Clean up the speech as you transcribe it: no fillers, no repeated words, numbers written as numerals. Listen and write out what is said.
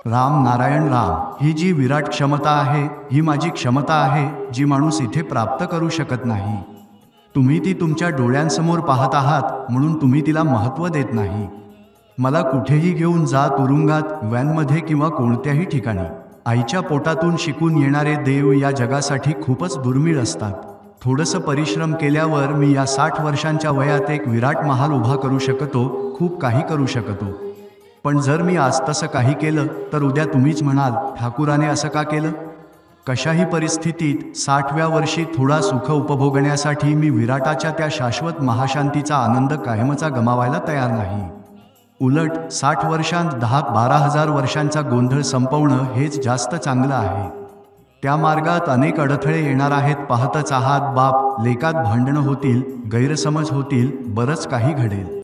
राम नारायण राम, ही जी विराट क्षमता आहे, ही माझी क्षमता आहे, जी माणूस इथे प्राप्त करू शकत नाही. तुम्ही ती तुमच्या डोळ्यांसमोर पाहत आहात म्हणून तुम्ही तिला महत्त्व देत नाही. मला कुठेही घेऊन जा, तुरुंगात, व्हॅनमध्ये किंवा कोणत्याही ठिकाणी. आईच्या पोटातून शिकून येणारे देव या जगासाठी खूपच दुर्मिळ असतात. थोडंसं परिश्रम केल्यावर मी या 60 वर्षांच्या वयात एक विराट महाल उभा करू शकतो, खूप काही करू शकतो. पण जर मी आज तसं काही केलं तर उद्या तुम्हीच म्हणाल, ठाकूराने असं का केलं? कशाही परिस्थितीत 60व्या वर्षी थोडा सुख उपभोगण्यासाठी मी विराटाच्या त्या शाश्वत महाशांतीचा आनंद कायमचा गमावायला तयार नाही. उलट 60 वर्षांत 10-12 हजार वर्षांचा गोंधळ संपवणं हेच जास्त चांगलं आहे. त्या मार्गात अनेक अडथळे येणार आहेत, पाहतच आहात. बाप लेकात भांडणं होतील, गैरसमज होतील, बरंच काही घडेल.